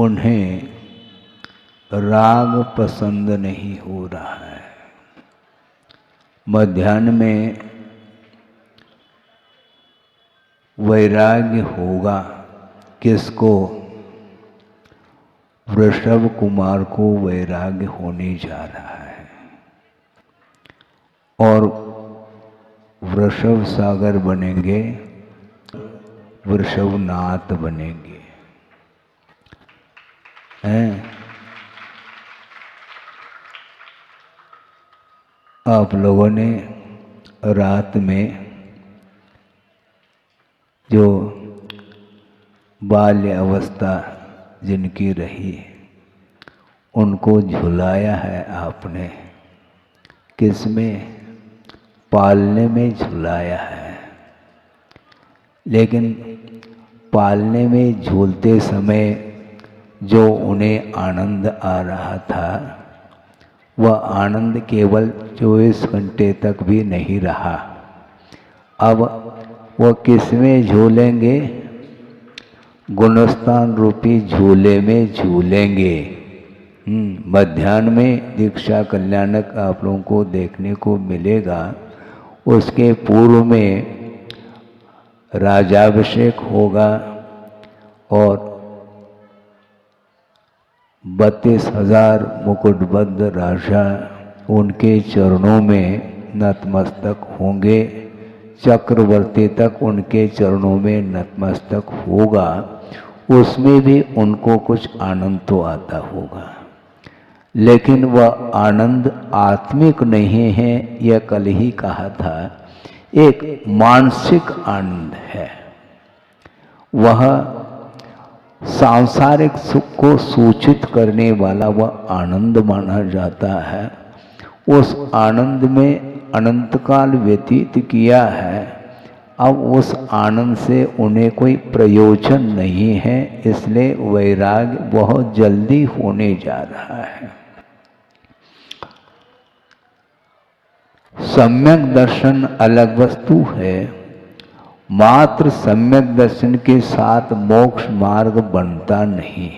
उन्हें राग पसंद नहीं हो रहा है। मध्याह्न में वैराग्य होगा किसको? वृषभ कुमार को वैराग्य होने जा रहा है और वृषभ सागर बनेंगे, वृषभनाथ बनेंगे। हैं? आप लोगों ने रात में जो बाल्य अवस्था जिनकी रही उनको झुलाया है आपने। किसमें? पालने में झुलाया है। लेकिन पालने में झूलते समय जो उन्हें आनंद आ रहा था वह आनंद केवल 24 घंटे तक भी नहीं रहा। अब वह किसमें झूलेंगे? गुणस्थान रूपी झूले में झूलेंगे। मध्याह्न में दीक्षा कल्याणक आप लोगों को देखने को मिलेगा। उसके पूर्व में राजाभिषेक होगा और 32,000 मुकुटबद्ध राजा उनके चरणों में नतमस्तक होंगे। चक्रवर्ती तक उनके चरणों में नतमस्तक होगा। उसमें भी उनको कुछ आनंद तो आता होगा, लेकिन वह आनंद आत्मिक नहीं है। यह कल ही कहा था, एक मानसिक आनंद है। वह सांसारिक सुख को सूचित करने वाला वह आनंद माना जाता है। उस आनंद में अनंत काल व्यतीत किया है। अब उस आनंद से उन्हें कोई प्रयोजन नहीं है, इसलिए वैराग्य बहुत जल्दी होने जा रहा है। सम्यक दर्शन अलग वस्तु है। मात्र सम्यक दर्शन के साथ मोक्ष मार्ग बनता नहीं।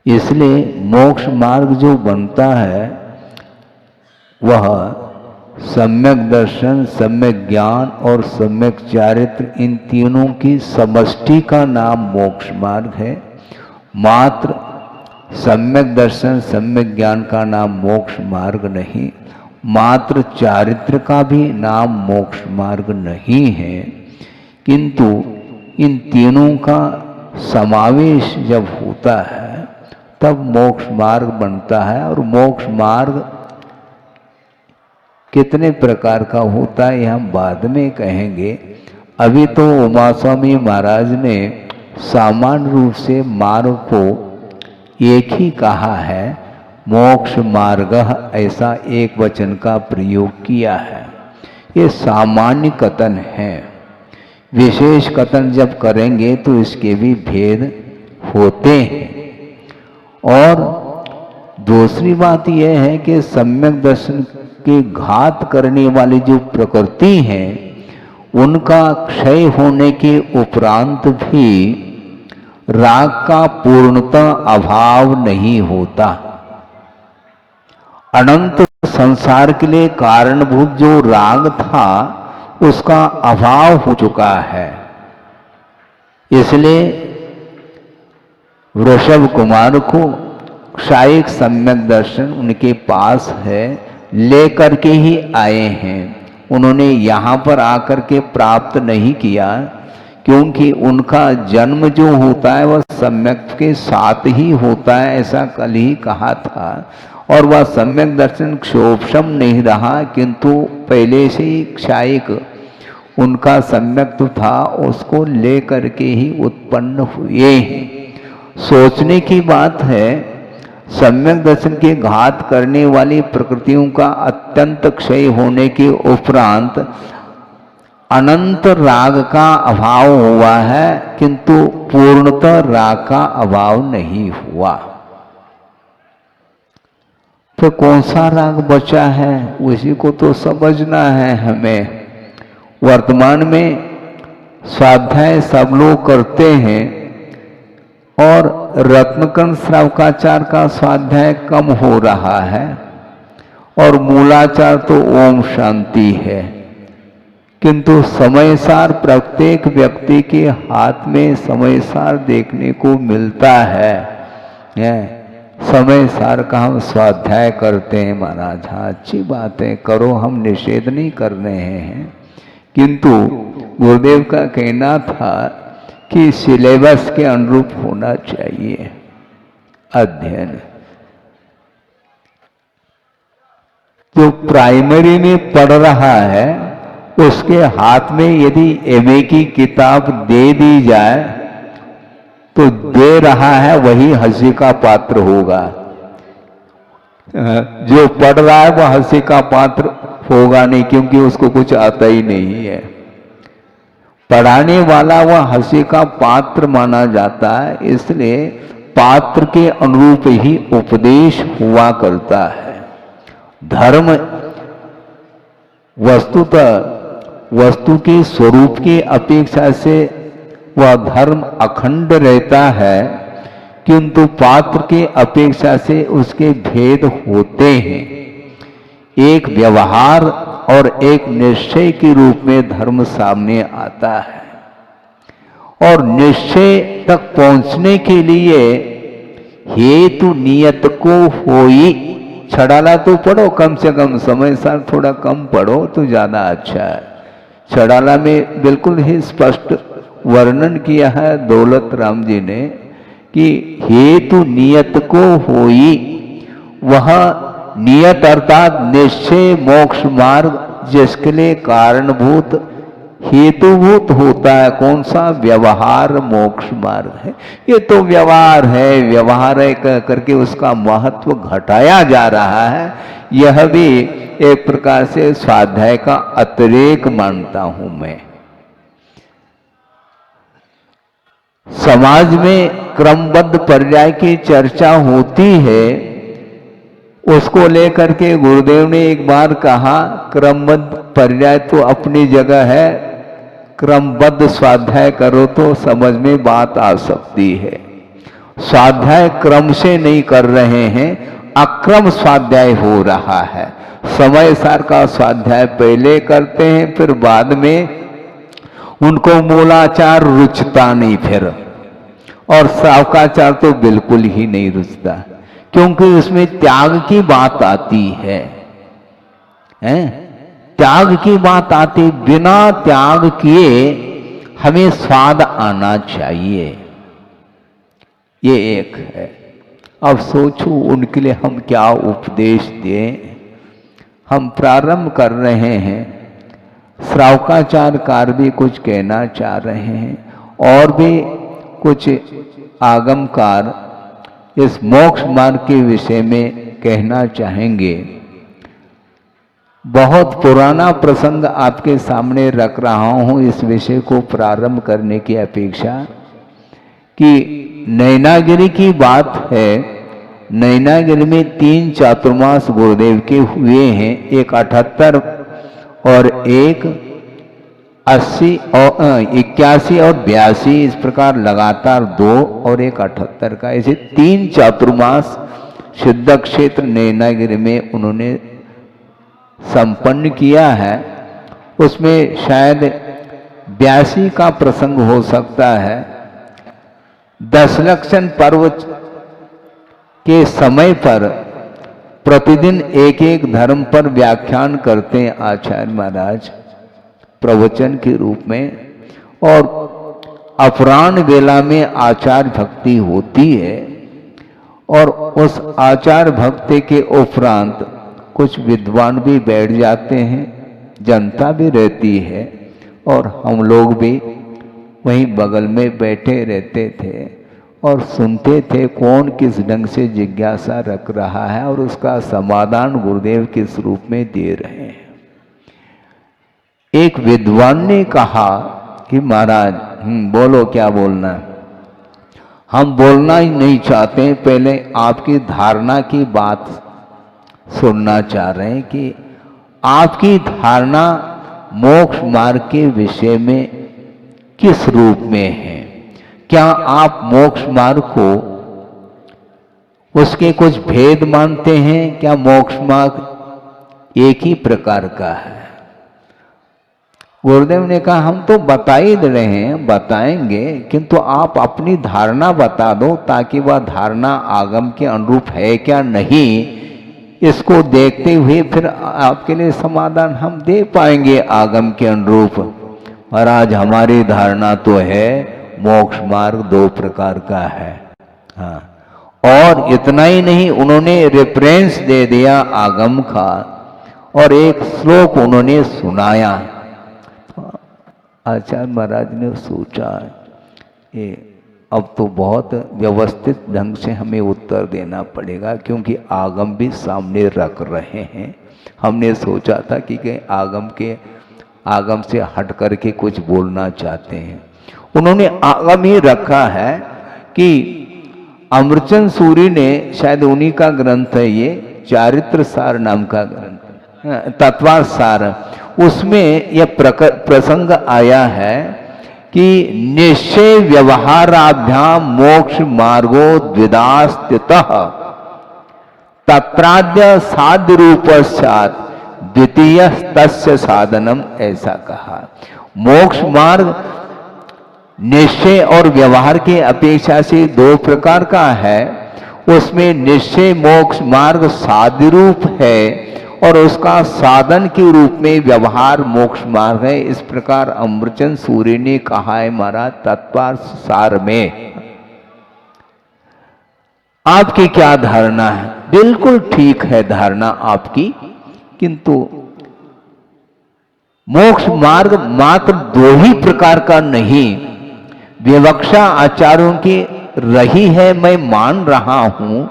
इसलिए मोक्ष मार्ग जो बनता है वह सम्यक दर्शन, सम्यक ज्ञान और सम्यक चारित्र, इन तीनों की समष्टि का नाम मोक्ष मार्ग है। मात्र सम्यक दर्शन, सम्यक ज्ञान का नाम मोक्ष मार्ग नहीं, मात्र चारित्र का भी नाम मोक्ष मार्ग नहीं है। किंतु इन तीनों का समावेश जब होता है तब मोक्ष मार्ग बनता है। और मोक्ष मार्ग कितने प्रकार का होता है यह हम बाद में कहेंगे। अभी तो उमा स्वामी महाराज ने सामान्य रूप से मार्ग को एक ही कहा है, मोक्ष मार्ग, ऐसा एक वचन का प्रयोग किया है। ये सामान्य कथन है। विशेष कथन जब करेंगे तो इसके भी भेद होते हैं। और दूसरी बात यह है कि सम्यक दर्शन के घात करने वाली जो प्रकृति है उनका क्षय होने के उपरांत भी राग का पूर्णतः अभाव नहीं होता। अनंत संसार के लिए कारणभूत जो राग था उसका अभाव हो चुका है। इसलिए वृषभ कुमार को क्षायिक सम्यक दर्शन उनके पास है, लेकर के ही आए हैं। उन्होंने यहाँ पर आकर के प्राप्त नहीं किया, क्योंकि उनका जन्म जो होता है वह सम्यक के साथ ही होता है, ऐसा कल ही कहा था। और वह सम्यक दर्शन क्षोभम नहीं रहा, किंतु पहले से ही क्षायिक उनका सम्यक तो था, उसको लेकर के ही उत्पन्न हुए हैं। सोचने की बात है, सम्यक दर्शन के घात करने वाली प्रकृतियों का अत्यंत क्षय होने के उपरांत अनंत राग का अभाव हुआ है, किंतु पूर्णतः राग का अभाव नहीं हुआ। तो कौन सा राग बचा है उसी को तो समझना है हमें। वर्तमान में स्वाध्याय सब लोग करते हैं, और रत्नकर्ण श्रावकाचार का स्वाध्याय कम हो रहा है और मूलाचार तो ओम शांति है, किंतु समयसार प्रत्येक व्यक्ति के हाथ में समयसार देखने को मिलता है। समयसार का हम स्वाध्याय करते हैं महाराज, हाँ अच्छी बात है, करो, हम निषेध नहीं कर रहे हैं, किंतु गुरुदेव का कहना था कि सिलेबस के अनुरूप होना चाहिए अध्ययन। जो प्राइमरी में पढ़ रहा है उसके हाथ में यदि एमए की किताब दे दी जाए तो दे रहा है वही हंसी का पात्र होगा, जो पढ़ रहा है वह हंसी का पात्र होगा नहीं, क्योंकि उसको कुछ आता ही नहीं है। पढ़ाने वाला वह हंसी का पात्र माना जाता है, इसलिए पात्र के अनुरूप ही उपदेश हुआ करता है। धर्म वस्तु के स्वरूप की अपेक्षा से वह धर्म अखंड रहता है, किंतु पात्र के अपेक्षा से उसके भेद होते हैं। एक व्यवहार और एक निश्चय के रूप में धर्म सामने आता है, और निश्चय तक पहुंचने के लिए हेतु नियत को होई। छड़ाला तो पढ़ो, कम से कम समय सार थोड़ा कम पढ़ो तो ज्यादा अच्छा है। छड़ाला में बिल्कुल ही स्पष्ट वर्णन किया है दौलत राम जी ने कि हेतु नियत को होई, वह नियत अर्थात निश्चय मोक्ष मार्ग जिसके लिए कारणभूत हेतुभूत होता है। कौन सा? व्यवहार मोक्ष मार्ग है। ये तो व्यवहार है करके उसका महत्व घटाया जा रहा है। यह भी एक प्रकार से स्वाध्याय का अतिरेक मानता हूं मैं। समाज में क्रमबद्ध पर्याय की चर्चा होती है, उसको लेकर के गुरुदेव ने एक बार कहा क्रमबद्ध पर्याय तो अपनी जगह है, क्रमबद्ध स्वाध्याय करो तो समझ में बात आ सकती है। स्वाध्याय क्रम से नहीं कर रहे हैं, अक्रम स्वाध्याय हो रहा है। समय सार का स्वाध्याय पहले करते हैं, फिर बाद में उनको मूलाचार रुचता नहीं फिर, और श्रावकाचार तो बिल्कुल ही नहीं रुचता, क्योंकि उसमें त्याग की बात आती है, त्याग की बात आती। बिना त्याग किए हमें स्वाद आना चाहिए, ये एक है। अब सोचो उनके लिए हम क्या उपदेश दें। हम प्रारंभ कर रहे हैं, श्रावकाचारकार भी कुछ कहना चाह रहे हैं, और भी कुछ आगमकार इस मोक्ष मार्ग के विषय में कहना चाहेंगे। बहुत पुराना प्रसंग आपके सामने रख रहा हूं इस विषय को प्रारंभ करने की अपेक्षा, कि नैनागिरी की बात है। नैनागिरी में 3 चातुर्मास गुरुदेव के हुए हैं, एक 78 और एक 80 और 81 और 82, इस प्रकार लगातार 2 और एक 78 का, ऐसे 3 चातुर्मास सिद्ध क्षेत्र नैनागिरी में उन्होंने संपन्न किया है। उसमें शायद 82 का प्रसंग हो सकता है। 10 लक्षण पर्व के समय पर प्रतिदिन एक एक धर्म पर व्याख्यान करते हैं आचार्य महाराज प्रवचन के रूप में, और अपराह्न वेला में आचार भक्ति होती है, और उस आचार भक्ति के उपरांत कुछ विद्वान भी बैठ जाते हैं, जनता भी रहती है, और हम लोग भी वहीं बगल में बैठे रहते थे और सुनते थे कौन किस ढंग से जिज्ञासा रख रहा है और उसका समाधान गुरुदेव किस रूप में दे रहे हैं। एक विद्वान ने कहा कि महाराज बोलो क्या बोलना है। हम बोलना ही नहीं चाहते, पहले आपकी धारणा की बात सुनना चाह रहे हैं कि आपकी धारणा मोक्ष मार्ग के विषय में किस रूप में है, क्या आप मोक्ष मार्ग को उसके कुछ भेद मानते हैं? क्या मोक्ष मार्ग एक ही प्रकार का है? गुरुदेव ने कहा हम तो बता ही दे रहे हैं, बताएंगे, किंतु आप अपनी धारणा बता दो ताकि वह धारणा आगम के अनुरूप है क्या नहीं, इसको देखते हुए फिर आपके लिए समाधान हम दे पाएंगे आगम के अनुरूप। महाराज हमारी धारणा तो है मोक्ष मार्ग दो प्रकार का है। हाँ, और इतना ही नहीं, उन्होंने रेफरेंस दे दिया आगम का और एक श्लोक उन्होंने सुनाया। आचार्य महाराज ने सोचा ये अब तो बहुत व्यवस्थित ढंग से हमें उत्तर देना पड़ेगा, क्योंकि आगम भी सामने रख रहे हैं। हमने सोचा था कि आगम से हट करके कुछ बोलना चाहते हैं। उन्होंने आगम ही रखा है कि अमरचंद सूरी ने, शायद उन्हीं का ग्रंथ है ये, चारित्र सार नाम का ग्रंथ, तत्वार सार, उसमें यह प्रसंग आया है कि निश्चय व्यवहाराभ्याम मोक्ष मार्गो द्विदास्थितः तत्राद्य साध्य रूपस्यात् द्वितीय तस्य साधनम, ऐसा कहा। मोक्ष मार्ग निश्चय और व्यवहार के अपेक्षा से दो प्रकार का है। उसमें निश्चय मोक्ष मार्ग साध्य रूप है और उसका साधन के रूप में व्यवहार मोक्ष मार्ग है। इस प्रकार अमरचंद सूरी ने कहा है महाराज तत्पर सार में। आपकी क्या धारणा है? बिल्कुल ठीक है धारणा आपकी, किंतु मोक्ष मार्ग मात्र दो ही प्रकार का नहीं, विवक्षा आचार्यों की रही है, मैं मान रहा हूं,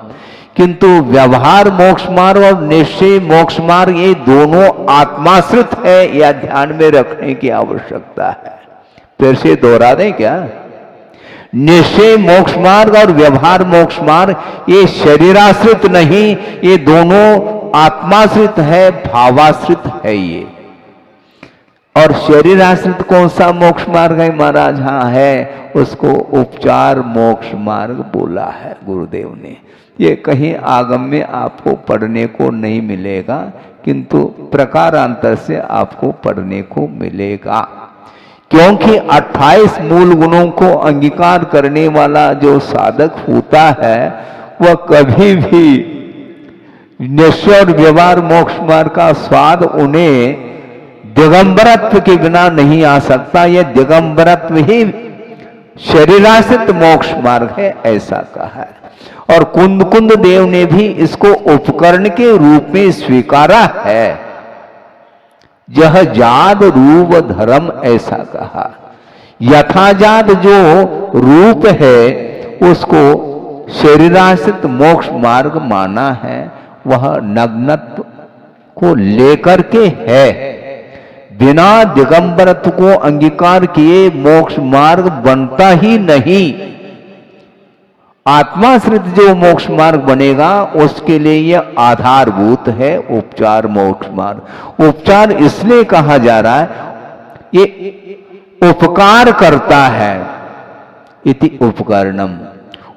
किंतु व्यवहार मोक्ष मार्ग और निश्चय मोक्ष मार्ग ये दोनों आत्माश्रित है, या ध्यान में रखने की आवश्यकता है। फिर से दोहरा दें क्या? निश्चय मोक्ष मार्ग और व्यवहार मोक्ष मार्ग ये शरीराश्रित नहीं, ये दोनों आत्माश्रित है, भावाश्रित है ये। और शरीर आश्रित कौन सा मोक्ष मार्ग है महाराज? हाँ है, उसको उपचार मोक्ष मार्ग बोला है गुरुदेव ने। ये कहीं आगम में आपको पढ़ने को नहीं मिलेगा, किंतु प्रकारांतर से आपको पढ़ने को मिलेगा, क्योंकि 28 मूल गुणों को अंगीकार करने वाला जो साधक होता है वह कभी भी निश्चय और व्यवहार मोक्ष मार्ग का स्वाद उन्हें दिगंबरत्व के बिना नहीं आ सकता। यह दिगंबरत्व ही शरीराश्रित मोक्ष मार्ग है, ऐसा कहा है। और कुंद देव ने भी इसको उपकरण के रूप में स्वीकारा है। यह जाद रूप धर्म, ऐसा कहा। यथाजात जो रूप है उसको शरीराश्रित मोक्ष मार्ग माना है, वह नग्नत्व को लेकर के है। बिना दिगंबरत्व को अंगीकार किए मोक्ष मार्ग बनता ही नहीं। आत्माश्रित जो मोक्ष मार्ग बनेगा उसके लिए यह आधारभूत है उपचार मोक्ष मार्ग। उपचार इसलिए कहा जा रहा है, ये उपकार करता है, इति उपकरणम,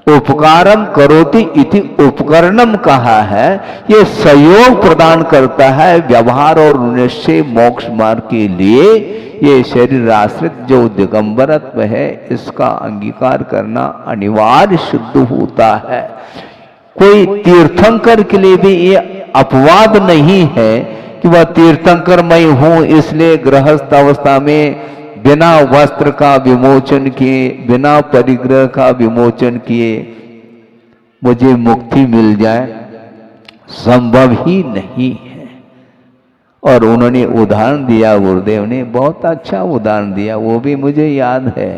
उपकारम करोति इति उपकरणम कहा है। ये सहयोग प्रदान करता है व्यवहार और निश्चय मोक्ष मार्ग के लिए। ये शरीर आश्रित जो दिगंबरत्व है इसका अंगीकार करना अनिवार्य सिद्ध होता है। कोई तीर्थंकर के लिए भी ये अपवाद नहीं है कि वह तीर्थंकर मैं हूं इसलिए गृहस्थ अवस्था में बिना वस्त्र का विमोचन किए, बिना परिग्रह का विमोचन किए मुझे मुक्ति मिल जाए, संभव ही नहीं है। और उन्होंने उदाहरण दिया, गुरुदेव ने बहुत अच्छा उदाहरण दिया, वो भी मुझे याद है।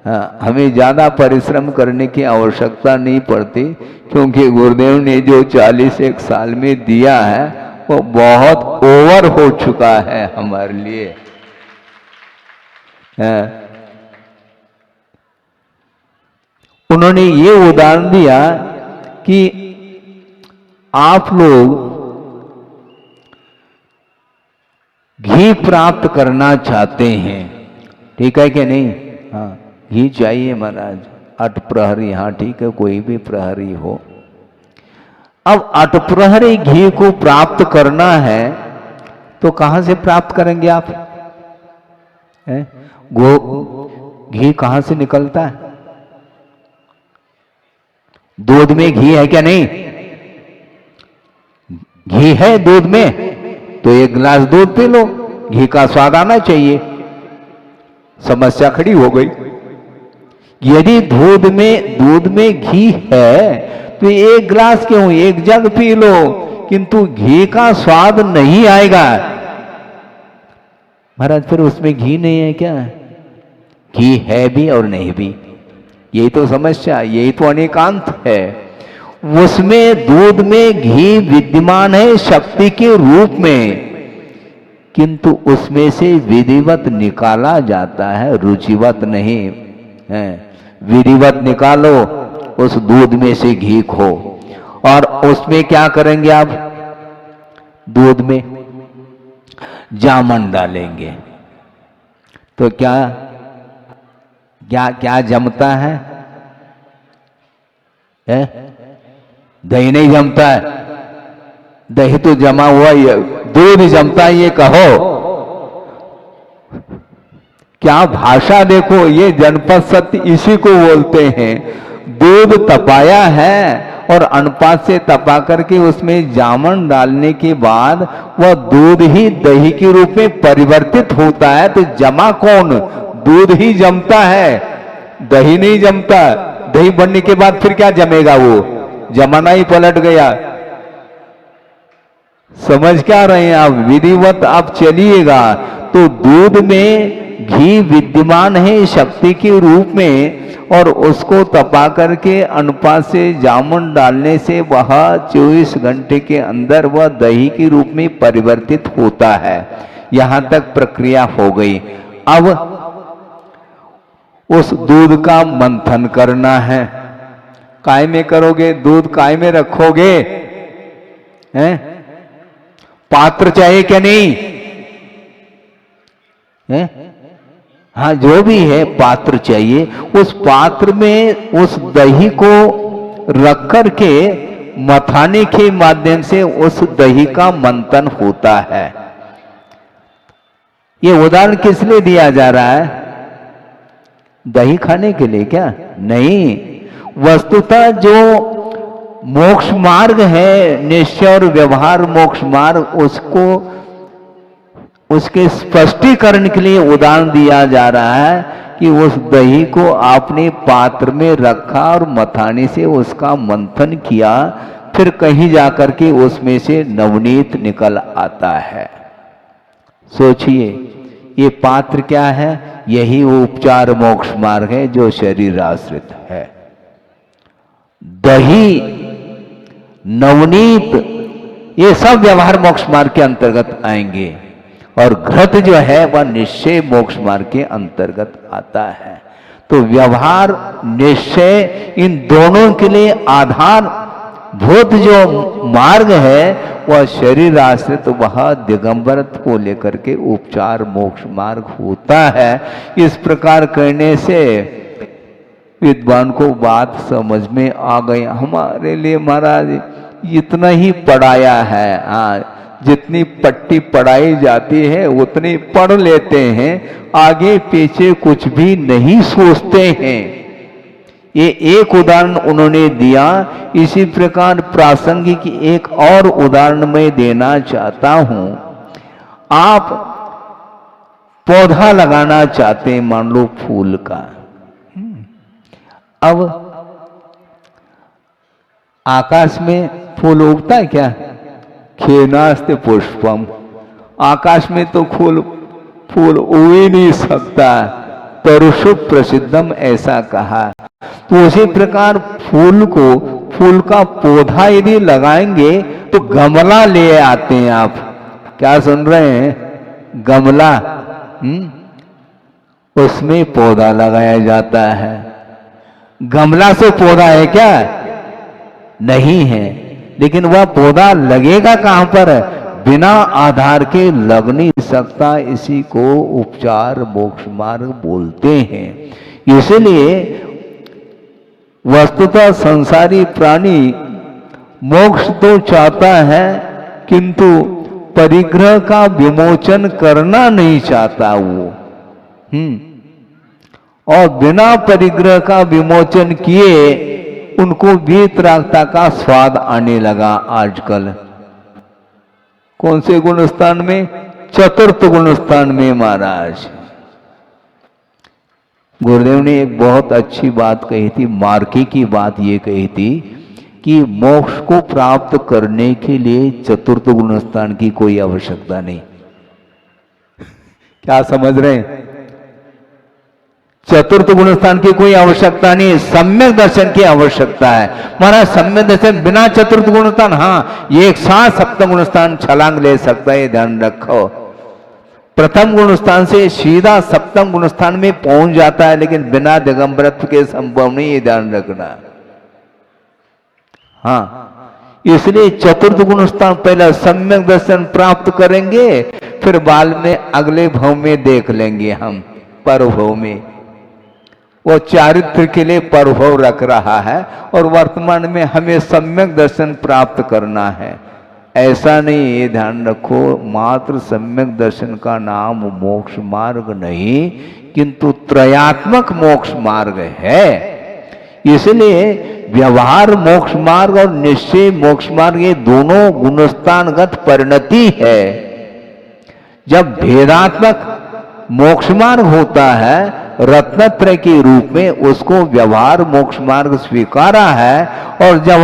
हाँ, हमें ज़्यादा परिश्रम करने की आवश्यकता नहीं पड़ती, क्योंकि गुरुदेव ने जो 41 साल में दिया है वो बहुत ओवर हो चुका है हमारे लिए। उन्होंने ये उदाहरण दिया कि आप लोग घी प्राप्त करना चाहते हैं, ठीक है कि नहीं? हाँ, घी चाहिए महाराज। अठप्रहरी, हाँ ठीक है, कोई भी प्रहरी हो। अब अठप्रहरी घी को प्राप्त करना है तो कहां से प्राप्त करेंगे आप? घी कहां से निकलता है? दूध में घी है क्या? नहीं, घी है दूध में, तो एक गिलास दूध पी लो, घी का स्वाद आना चाहिए। समस्या खड़ी हो गई। यदि दूध में घी है तो एक गिलास क्यों, एक जग पी लो, किंतु घी का स्वाद नहीं आएगा। महाराज फिर उसमें घी नहीं है क्या? घी है भी और नहीं भी, यही तो समस्या, यही तो अनेकांत है। उसमें दूध में घी विद्यमान है शक्ति के रूप में, किंतु उसमें से विधिवत निकाला जाता है, रुचिवत नहीं है। विधिवत निकालो उस दूध में से घी को, और उसमें क्या करेंगे आप? दूध में जामन डालेंगे तो क्या क्या क्या जमता है? दही नहीं जमता है, दही तो जमा हुआ ही है, दूध जमता है, ये कहो। क्या भाषा देखो, ये जनपद सत्य इसी को बोलते हैं। दूध तपाया है और अनुपात से तपा करके उसमें जामन डालने के बाद वह दूध ही दही के रूप में परिवर्तित होता है, तो जमा कौन? दूध ही जमता है, दही नहीं जमता। दही बनने के बाद फिर क्या जमेगा? वो जमाना ही पलट गया। समझ क्या रहे हैं आप? विधिवत आप चलिएगा तो दूध में घी विद्यमान है शक्ति के रूप में, और उसको तपा करके अनुपात से जामुन डालने से वह 24 घंटे के अंदर वह दही के रूप में परिवर्तित होता है। यहां तक प्रक्रिया हो गई। अब उस दूध का मंथन करना है। काय में करोगे? दूध काय में रखोगे? हैं? पात्र चाहिए क्या? नहीं है? हाँ, जो भी है पात्र चाहिए। उस पात्र में उस दही को रख करके मथाने के माध्यम से उस दही का मंथन होता है। ये उदाहरण किस लिए दिया जा रहा है? दही खाने के लिए क्या? नहीं, वस्तुतः जो मोक्ष मार्ग है, निश्चय और व्यवहार मोक्ष मार्ग, उसको उसके स्पष्टीकरण के लिए उदाहरण दिया जा रहा है कि उस दही को आपने पात्र में रखा और मथाने से उसका मंथन किया, फिर कहीं जाकर के उसमें से नवनीत निकल आता है। सोचिए, ये पात्र क्या है? यही उपचार मोक्ष मार्ग है जो शरीर आश्रित है। दही, नवनीत, ये सब व्यवहार मोक्ष मार्ग के अंतर्गत आएंगे, और घृत जो है वह निश्चय मोक्ष मार्ग के अंतर्गत आता है। तो व्यवहार, निश्चय, इन दोनों के लिए आधार भूत जो मार्ग है वह शरीर आश्रित, वह दिगंबरत्व को लेकर के उपचार मोक्ष मार्ग होता है। इस प्रकार करने से विद्वान को बात समझ में आ गई। हमारे लिए महाराज इतना ही पढ़ाया है, हाँ, जितनी पट्टी पढ़ाई जाती है उतनी पढ़ लेते हैं, आगे पीछे कुछ भी नहीं सोचते हैं। ये एक उदाहरण उन्होंने दिया। इसी प्रकार प्रासंगिक एक और उदाहरण मैं देना चाहता हूं। आप पौधा लगाना चाहते हैं, मान लो फूल का। अब आकाश में फूल उगता है क्या? खेनास्ते पुष्पम, आकाश में तो फूल उग ही नहीं सकता। तरुषु प्रसिद्धम ऐसा कहा। तो उसी प्रकार फूल का पौधा यदि लगाएंगे तो गमला ले आते हैं। आप क्या सुन रहे हैं? गमला, उसमें पौधा लगाया जाता है। गमला से पौधा है क्या? नहीं है। लेकिन वह पौधा लगेगा कहां पर? बिना आधार के लग नहीं सकता। इसी को उपचार मोक्ष मार्ग बोलते हैं। इसलिए वस्तुतः संसारी प्राणी मोक्ष तो चाहता है किंतु परिग्रह का विमोचन करना नहीं चाहता वो। और बिना परिग्रह का विमोचन किए उनको वीतरागता का स्वाद आने लगा आजकल। कौन से गुणस्थान में? चतुर्थ गुणस्थान में महाराज। गुरुदेव ने एक बहुत अच्छी बात कही थी, मार्की की बात ये कही थी कि मोक्ष को प्राप्त करने के लिए चतुर्थ गुणस्थान की कोई आवश्यकता नहीं। क्या समझ रहे हैं? चतुर्थ गुणस्थान की कोई आवश्यकता नहीं, सम्यक दर्शन की आवश्यकता है महाराज। सम्यक दर्शन बिना चतुर्थ गुणस्थान, हाँ ये एक साथ सप्तम गुणस्थान छलांग ले सकता है, ध्यान रखो। प्रथम गुणस्थान से सीधा सप्तम गुणस्थान में पहुंच जाता है, लेकिन बिना दिगंबरत्व के संभव नहीं, ये ध्यान रखना। हाँ, इसलिए चतुर्थ गुणस्थान पहला सम्यक दर्शन प्राप्त करेंगे, फिर बाद में अगले भव में देख लेंगे हम, परभव में। वो चारित्र के लिए परभव रख रहा है और वर्तमान में हमें सम्यक दर्शन प्राप्त करना है। ऐसा नहीं, ये ध्यान रखो, मात्र सम्यक दर्शन का नाम मोक्ष मार्ग नहीं किंतु त्रयात्मक मोक्ष मार्ग है। इसलिए व्यवहार मोक्ष मार्ग और निश्चय मोक्ष मार्ग ये दोनों गुणस्थानगत परिणति है। जब भेदात्मक मोक्ष मार्ग होता है रत्नत्रय के रूप में, उसको व्यवहार मोक्ष मार्ग स्वीकारा है, और जब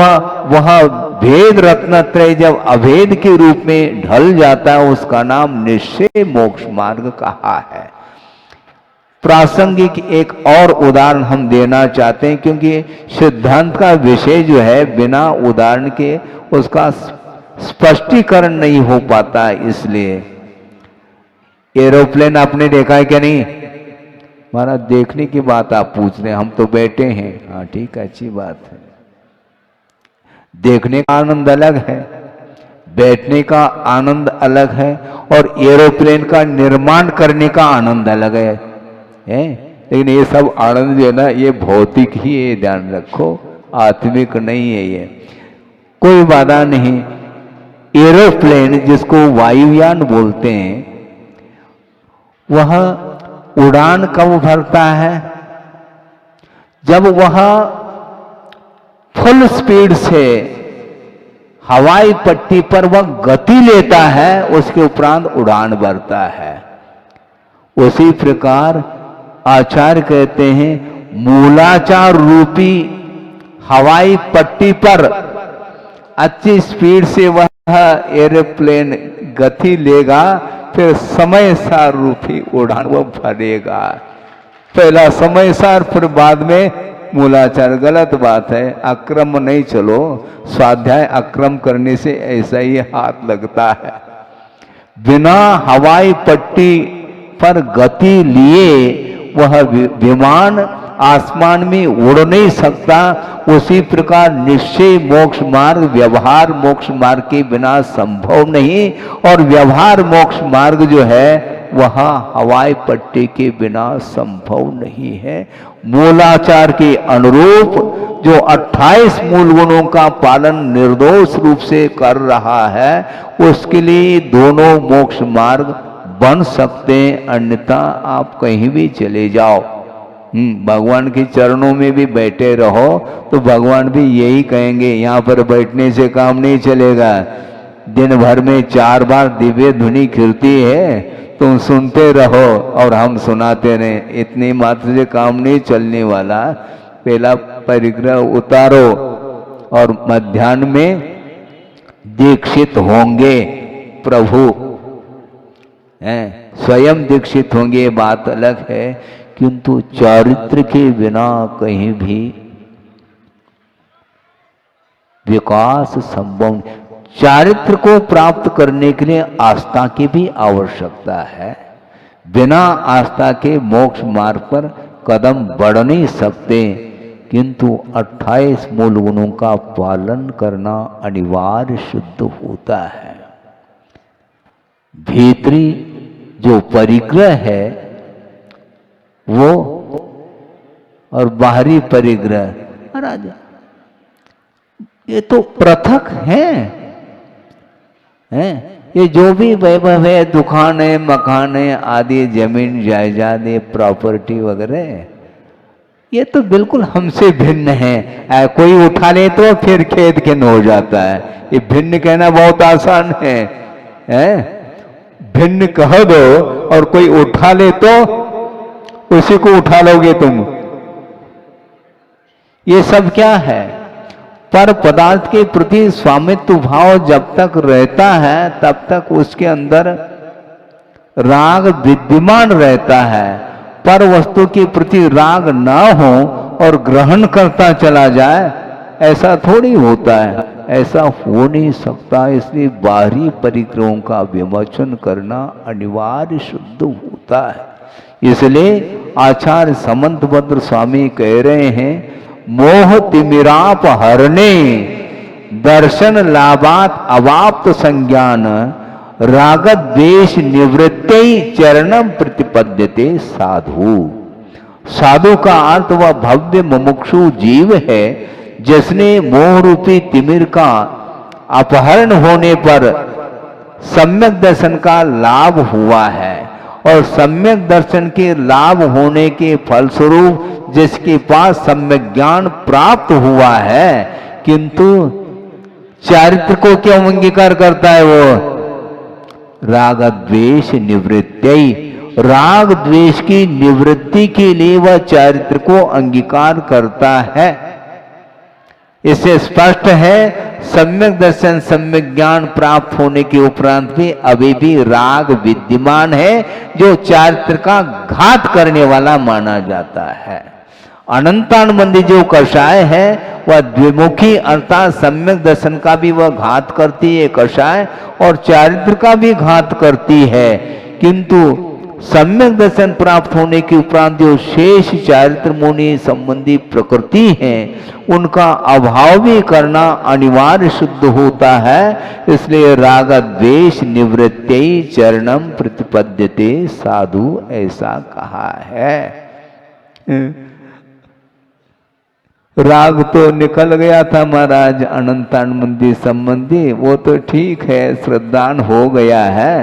वह भेद रत्नत्रय जब अभेद के रूप में ढल जाता है उसका नाम निश्चय मोक्ष मार्ग कहा है। प्रासंगिक एक और उदाहरण हम देना चाहते हैं, क्योंकि सिद्धांत का विषय जो है बिना उदाहरण के उसका स्पष्टीकरण नहीं हो पाता। इसलिए एरोप्लेन आपने देखा है क्या? नहीं महाराज, देखने की बात आप पूछ रहे हैं, हम तो बैठे हैं। हाँ ठीक है, अच्छी बात है। देखने का आनंद अलग है, बैठने का आनंद अलग है, और एरोप्लेन का निर्माण करने का आनंद अलग है। लेकिन ये सब आनंद जो है ना, ये भौतिक ही है, ध्यान रखो, आत्मिक नहीं है। ये कोई बाधा नहीं। एरोप्लेन जिसको वायुयान बोलते हैं, वह उड़ान कब भरता है? जब वह फुल स्पीड से हवाई पट्टी पर वह गति लेता है, उसके उपरांत उड़ान भरता है। उसी प्रकार आचार्य कहते हैं मूलाचार रूपी हवाई पट्टी पर अच्छी स्पीड से वह एरोप्लेन गति लेगा, फिर समय सार रूपी उड़ान वो भरेगा। पहला समय सार, फिर बाद में मूलाचार। गलत बात है, अक्रम नहीं चलो। स्वाध्याय अक्रम करने से ऐसा ही हाथ लगता है। बिना हवाई पट्टी पर गति लिए वह विमान आसमान में उड़ नहीं सकता। उसी प्रकार निश्चय मोक्ष मार्ग व्यवहार मोक्ष मार्ग के बिना संभव नहीं, और व्यवहार मोक्ष मार्ग जो है वह हवाई पट्टी के बिना संभव नहीं है। मूलाचार के अनुरूप जो 28 मूल गुणों का पालन निर्दोष रूप से कर रहा है, उसके लिए दोनों मोक्ष मार्ग बन सकते हैं, अन्यथा आप कहीं भी चले जाओ। भगवान के चरणों में भी बैठे रहो तो भगवान भी यही कहेंगे, यहाँ पर बैठने से काम नहीं चलेगा। दिन भर में 4 बार दिव्य ध्वनि खिलती है, तुम सुनते रहो और हम सुनाते रहे, इतनी मात्र से काम नहीं चलने वाला। पहला परिग्रह उतारो और मध्याह्न में दीक्षित होंगे प्रभु, स्वयं दीक्षित होंगे, ये बात अलग है, किंतु चारित्र के बिना कहीं भी विकास संभव नहीं। चारित्र को प्राप्त करने के लिए आस्था की भी आवश्यकता है। बिना आस्था के मोक्ष मार्ग पर कदम बढ़ नहीं सकते, किंतु 28 मूल गुणों का पालन करना अनिवार्य सिद्ध होता है। भीतरी जो परिग्रह है वो और बाहरी परिग्रह, महाराज ये तो पृथक हैं, ये जो भी वैभव है, दुकानें, मकानें आदि, जमीन जायदाद, प्रॉपर्टी वगैरह, ये तो बिल्कुल हमसे भिन्न है। कोई उठा ले तो फिर खेद खिन्न हो जाता है। ये भिन्न कहना बहुत आसान है, भिन्न कह दो और कोई उठा ले तो उसी को उठा लोगे तुम। ये सब क्या है? पर पदार्थ के प्रति स्वामित्व भाव जब तक रहता है तब तक उसके अंदर राग विद्यमान रहता है। पर वस्तु के प्रति राग ना हो और ग्रहण करता चला जाए, ऐसा थोड़ी होता है, ऐसा हो नहीं सकता। इसलिए बाहरी परिग्रहों का विमोचन करना अनिवार्य शुद्ध होता है। इसलिए आचार्य समंतभद्र स्वामी कह रहे हैं, मोह तिमिराप हरणे दर्शन लाभात अवाप्त संज्ञान रागत द्वेष निवृत्ति चरणम प्रतिपद्यते साधु। साधु का अर्थ वह भव्य मुमुक्षु जीव है जिसने मोह रूपी तिमिर का अपहरण होने पर सम्यक दर्शन का लाभ हुआ है, और सम्यक दर्शन के लाभ होने के फलस्वरूप जिसके पास सम्यक ज्ञान प्राप्त हुआ है, किंतु चारित्र को क्यों अंगीकार करता है? वो राग द्वेष निवृत्ति, राग द्वेष की निवृत्ति के लिए वह चारित्र को अंगीकार करता है। इससे स्पष्ट है सम्यक दर्शन सम्यक ज्ञान प्राप्त होने के उपरांत भी अभी भी राग विद्यमान है, जो चारित्र का घात करने वाला माना जाता है। अनंतानुबंधी जो कषाय है वह द्विमुखी अर्थात सम्यक दर्शन का भी वह घात करती है कषाय, और चारित्र का भी घात करती है। किंतु सम्यक दर्शन प्राप्त होने के उपरांत जो शेष चारित्र मुनि संबंधी प्रकृति है उनका अभाव भी करना अनिवार्य शुद्ध होता है। इसलिए राग द्वेष निवृत्ति चरणम प्रतिपद्यते साधु ऐसा कहा है। राग तो निकल गया था महाराज अनंतानुबंधी संबंधी, वो तो ठीक है श्रद्धान हो गया है,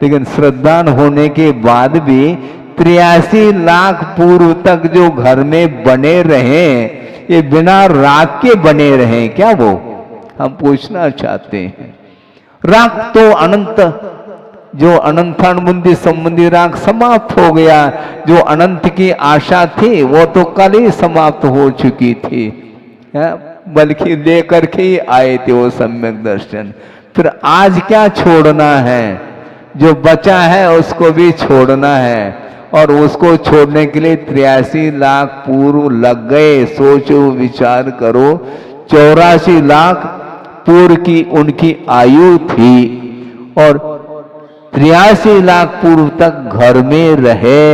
लेकिन श्रद्धान होने के बाद भी 83 लाख पूर्व तक जो घर में बने रहे, ये बिना राग के बने रहे क्या? वो हम पूछना चाहते हैं। राग तो अनंत, जो अनंतानुबंधी संबंधी राग समाप्त हो गया, जो अनंत की आशा थी वो तो कल ही समाप्त हो चुकी थी, बल्कि लेकर के ही आए थे वो सम्यक दर्शन। फिर आज क्या छोड़ना है? जो बचा है उसको भी छोड़ना है, और उसको छोड़ने के लिए 83 लाख पूर्व लग गए। सोचो विचार करो, 84 लाख पूर्व की उनकी आयु थी और 83 लाख पूर्व तक घर में रहे।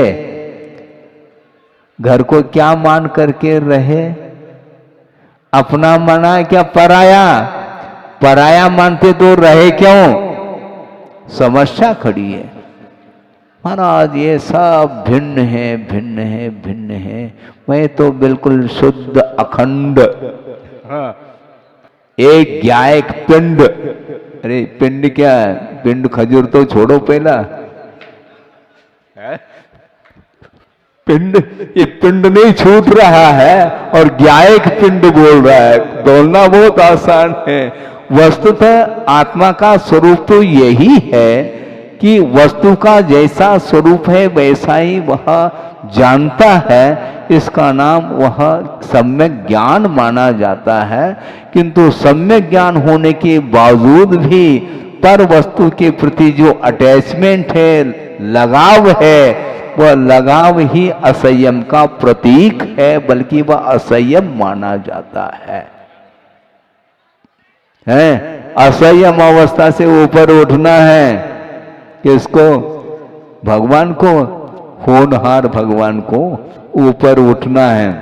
घर को क्या मान करके रहे? अपना माना क्या पराया? पराया मानते तो रहे क्यों? समस्या खड़ी है महाराज। ये सब भिन्न है, भिन्न है, भिन्न है। मैं तो बिल्कुल शुद्ध अखंड, एक ज्ञायक पिंड। अरे पिंड क्या है? पिंड खजूर तो छोड़ो पहला, पिंड, ये पिंड नहीं छूट रहा है और ज्ञायक पिंड बोल रहा है। बोलना बहुत आसान है, वस्तुतः आत्मा का स्वरूप तो यही है कि वस्तु का जैसा स्वरूप है वैसा ही वह जानता है। इसका नाम वह सम्यक ज्ञान माना जाता है। किंतु सम्यक ज्ञान होने के बावजूद भी पर वस्तु के प्रति जो अटैचमेंट है, लगाव है, वह लगाव ही असंयम का प्रतीक है, बल्कि वह असंयम माना जाता है। असंयम अवस्था से ऊपर उठना है किसको? भगवान को, होनहार भगवान को ऊपर उठना है।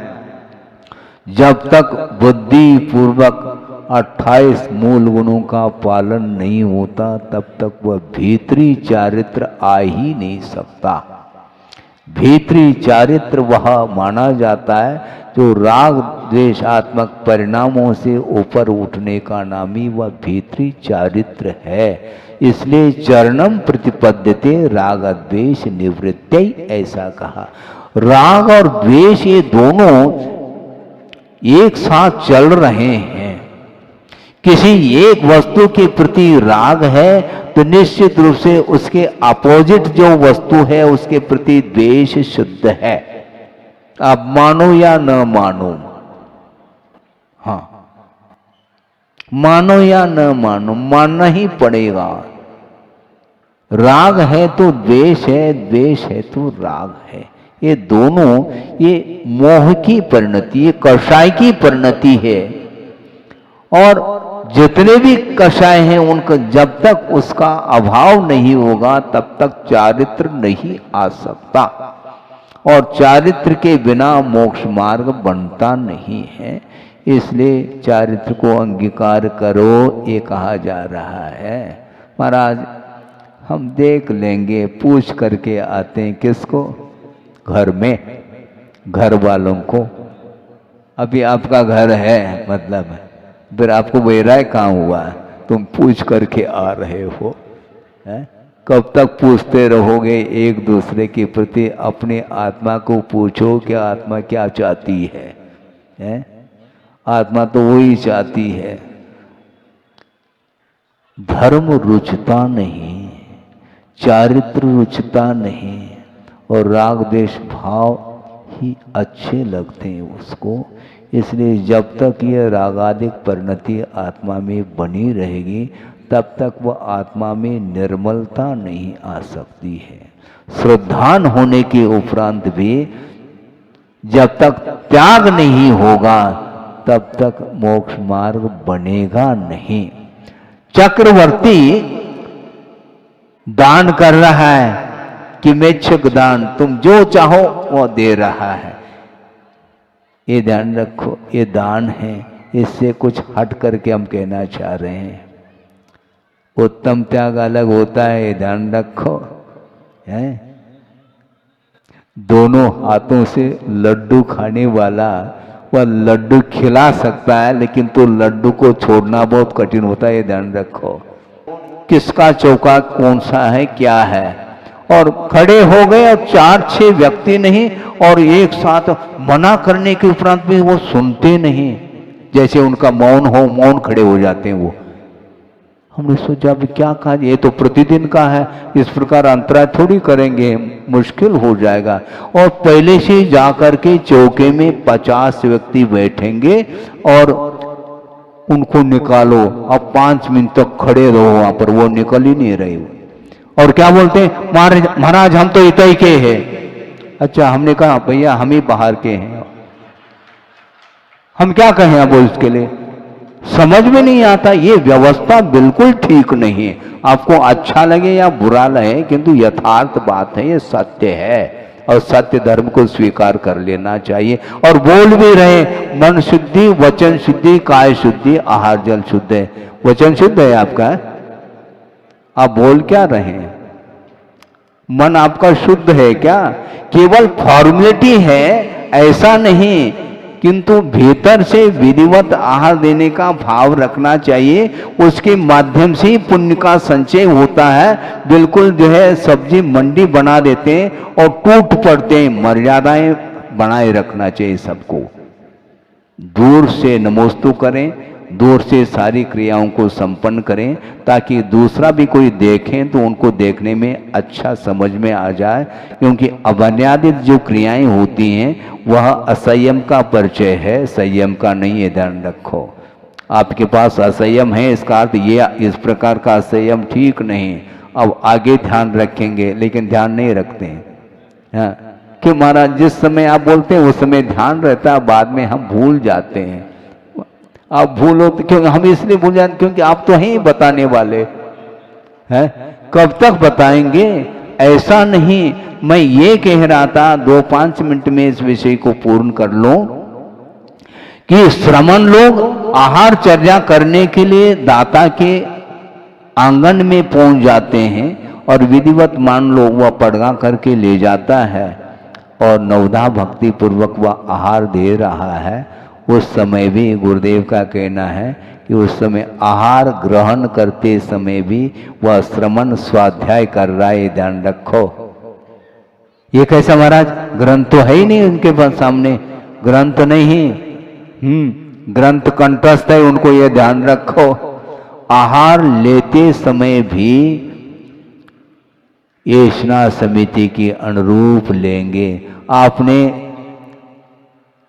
जब तक बुद्धि पूर्वक 28 मूल गुणों का पालन नहीं होता तब तक वह भीतरी चारित्र आ ही नहीं सकता। भीतरी चारित्र वह माना जाता है जो राग द्वेषात्मक परिणामों से ऊपर उठने का नाम ही वह भीतरी चारित्र है। इसलिए चरणम प्रतिपद्यते राग द्वेष निवृत्ति ऐसा कहा। राग और द्वेष ये दोनों एक साथ चल रहे हैं। किसी एक वस्तु के प्रति राग है तो निश्चित रूप से उसके अपोजिट जो वस्तु है उसके प्रति द्वेष शुद्ध है। आप मानो या न मानो, हाँ मानो या न मानो, मानना ही पड़ेगा। राग है तो द्वेष है, द्वेष है तो राग है। ये दोनों ये मोह की परिणति, ये कषाय की परिणति है। और जितने भी कषाय हैं उनका जब तक उसका अभाव नहीं होगा तब तक चारित्र नहीं आ सकता, और चारित्र के बिना मोक्ष मार्ग बनता नहीं है। इसलिए चारित्र को अंगीकार करो ये कहा जा रहा है। महाराज हम देख लेंगे, पूछ करके आते हैं किसको? घर में घर वालों को। अभी आपका घर है, मतलब फिर आपको वैराय कहाँ हुआ? तुम पूछ करके आ रहे हो, है? कब तक पूछते रहोगे एक दूसरे के प्रति? अपने आत्मा को पूछो कि आत्मा क्या चाहती है? आत्मा तो वही चाहती है। धर्म रुचता नहीं, चारित्र रुचता नहीं, और राग द्वेष भाव ही अच्छे लगते हैं उसको। इसलिए जब तक यह रागादिक परिणति आत्मा में बनी रहेगी तब तक वह आत्मा में निर्मलता नहीं आ सकती है। श्रद्धान होने के उपरांत भी जब तक त्याग नहीं होगा तब तक मोक्ष मार्ग बनेगा नहीं। चक्रवर्ती दान कर रहा है कि मेच्छक दान, तुम जो चाहो वो दे रहा है। ये ध्यान रखो, ये दान है, इससे कुछ हट करके हम कहना चाह रहे हैं। उत्तम त्याग अलग होता है, ये ध्यान रखो। है दोनों हाथों से लड्डू खाने वाला वह लड्डू खिला सकता है, लेकिन तो लड्डू को छोड़ना बहुत कठिन होता है, ये ध्यान रखो। किसका चौका कौन सा है, क्या है? और खड़े हो गए और 4-6 व्यक्ति नहीं, और एक साथ मना करने के उपरांत भी वो सुनते नहीं, जैसे उनका मौन हो, मौन खड़े हो जाते हैं वो। हमने सोचा अभी क्या कहा, ये तो प्रतिदिन का है, इस प्रकार अंतराय थोड़ी करेंगे, मुश्किल हो जाएगा। और पहले से जाकर के चौके में 50 व्यक्ति बैठेंगे और उनको निकालो। अब 5 मिनट तक खड़े रहो वहां पर, वो निकल ही नहीं रहे। और क्या बोलते हैं, महाराज हम तो इतई के हैं। अच्छा, हमने कहा भैया हम ही बाहर के हैं, हम क्या कहें अब इसके लिए? समझ में नहीं आता। ये व्यवस्था बिल्कुल ठीक नहीं है। आपको अच्छा लगे या बुरा लगे, किंतु यथार्थ बात है, ये सत्य है, और सत्य धर्म को स्वीकार कर लेना चाहिए। और बोल भी रहे, मन शुद्धि, वचन शुद्धि, काय शुद्धि, आहार जल शुद्ध है। वचन शुद्ध है आपका, आप बोल क्या रहे हैं? मन आपका शुद्ध है क्या? केवल फॉर्मेलिटी है ऐसा नहीं, किंतु भीतर से विधिवत आहार देने का भाव रखना चाहिए। उसके माध्यम से ही पुण्य का संचय होता है। बिल्कुल जो है सब्जी मंडी बना देते हैं और टूट पड़ते हैं। मर्यादाएं बनाए रखना चाहिए सबको। दूर से नमोस्तु करें, दूर से सारी क्रियाओं को संपन्न करें, ताकि दूसरा भी कोई देखें तो उनको देखने में अच्छा समझ में आ जाए। क्योंकि अवन्यादित जो क्रियाएं होती हैं वह असंयम का परिचय है, संयम का नहीं है, ध्यान रखो। आपके पास असंयम है, इसका अर्थ ये इस प्रकार का असंयम ठीक नहीं। अब आगे ध्यान रखेंगे, लेकिन ध्यान नहीं रखते हैं। हाँ, कि महाराज जिस समय आप बोलते हैं उस समय ध्यान रहता है, बाद में हम भूल जाते हैं। आप भूलो तो क्यों? हम इसलिए भूल जाते क्योंकि आप तो हैं बताने वाले हैं। कब तक बताएंगे? ऐसा नहीं। मैं ये कह रहा था 2-5 मिनट में इस विषय को पूर्ण कर लो कि श्रमण लोग आहार चर्या करने के लिए दाता के आंगन में पहुंच जाते हैं और विधिवत मान लो वह पड़गा करके ले जाता है। और नवधा भक्ति पूर्वक वह आहार दे रहा है, उस समय भी गुरुदेव का कहना है कि उस समय आहार ग्रहण करते समय भी वह श्रवण स्वाध्याय कर रहा है, ध्यान रखो। ये कैसा महाराज, ग्रंथ तो है ही नहीं उनके पास, सामने ग्रंथ नहीं, ग्रंथ कंठस्थ है, उनको ये ध्यान रखो। आहार लेते समय भी येषणा समिति के अनुरूप लेंगे। आपने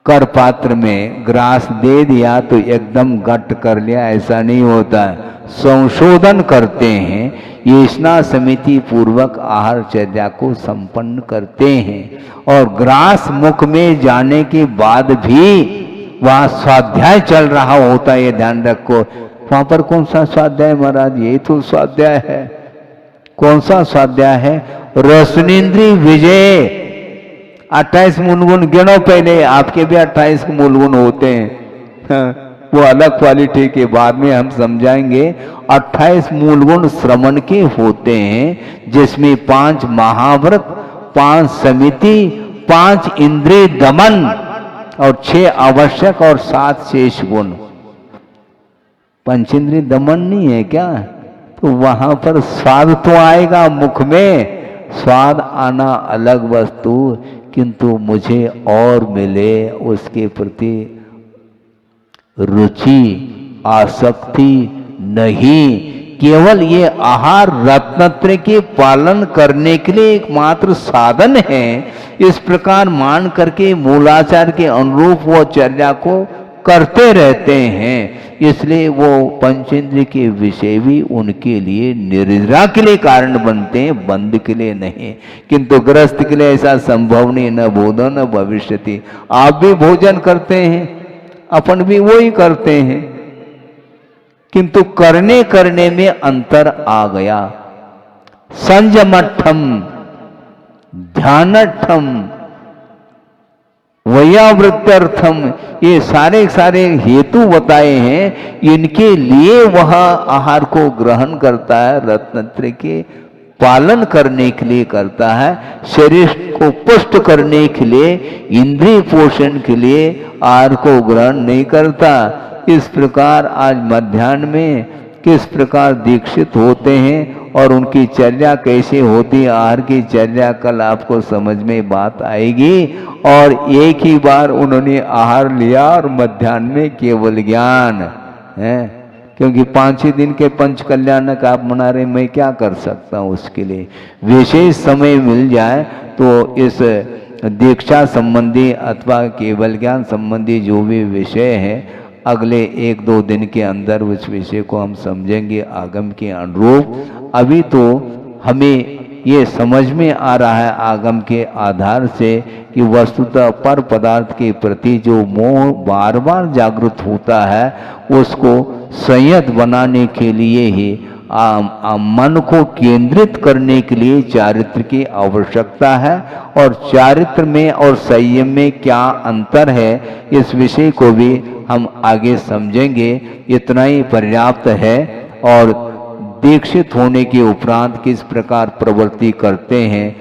कर पात्र में ग्रास दे दिया तो एकदम गट कर लिया, ऐसा नहीं होता है, संशोधन करते हैं, येषणा समिति पूर्वक आहारचर्या को संपन्न करते हैं। और ग्रास मुख में जाने के बाद भी वहां स्वाध्याय चल रहा होता है, ये ध्यान रखो। वहां पर कौन सा स्वाध्याय महाराज, ये तो स्वाध्याय है। कौन सा स्वाध्याय है? रसनेन्द्रिय विजय। 28 मूलगुण गिनो पहले, आपके भी 28 मूलगुण होते हैं, वो अलग क्वालिटी के, बाद में हम समझाएंगे। 28 मूलगुण श्रवण के होते हैं, जिसमें 5 महाव्रत, 5 समिति, 5 इंद्रिय दमन और 6 आवश्यक और 7 शेष गुण। पंचेंद्रिय दमन नहीं है क्या? तो वहां पर स्वाद तो आएगा, मुख में स्वाद आना अलग वस्तु, किंतु मुझे और मिले उसके प्रति रुचि, आसक्ति नहीं। केवल ये आहार रत्नत्रय के पालन करने के लिए एकमात्र साधन है। इस प्रकार मान करके मूलाचार के अनुरूप वो चर्या को करते रहते हैं, इसलिए वो पंचेंद्रिय के विषय भी उनके लिए निद्रा के लिए कारण बनते हैं, बंद के लिए नहीं। किंतु गृहस्थ के लिए ऐसा संभव नहीं, न बोधो न भविष्यति। आप भी भोजन करते हैं, अपन भी वो ही करते हैं, किंतु करने करने में अंतर आ गया। संयमठम, ध्यानठम, वैयावृत्यर्थम, ये सारे सारे हेतु बताए हैं, इनके लिए वह आहार को ग्रहण करता है, रत्नत्रय के पालन करने के लिए करता है, शरीर को पुष्ट करने के लिए, इंद्रिय पोषण के लिए आहार को ग्रहण नहीं करता। इस प्रकार आज मध्याह्न में किस प्रकार दीक्षित होते हैं और उनकी चर्या कैसे होती है, आहार की चर्या, कल आपको समझ में बात आएगी। और एक ही बार उन्होंने आहार लिया और मध्याह्न में केवल ज्ञान है, क्योंकि 5 ही दिन के पंच कल्याणक आप मना रहे, मैं क्या कर सकता हूँ उसके लिए। विशेष समय मिल जाए तो इस दीक्षा संबंधी अथवा केवल ज्ञान संबंधी जो भी विषय है, अगले 1-2 दिन के अंदर उस विषय को हम समझेंगे आगम के अनुरूप। अभी तो हमें ये समझ में आ रहा है आगम के आधार से कि वस्तुतः पर पदार्थ के प्रति जो मोह बार बार जागृत होता है, उसको संयत बनाने के लिए ही मन को केंद्रित करने के लिए चारित्र की आवश्यकता है। और चारित्र में और संयम में क्या अंतर है, इस विषय को भी हम आगे समझेंगे। इतना ही पर्याप्त है। और दीक्षित होने के उपरांत किस प्रकार प्रवृत्ति करते हैं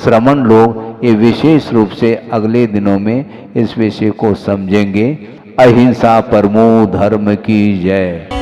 श्रमण लोग, ये विशेष रूप से अगले दिनों में इस विषय को समझेंगे। अहिंसा परमो धर्म की जय।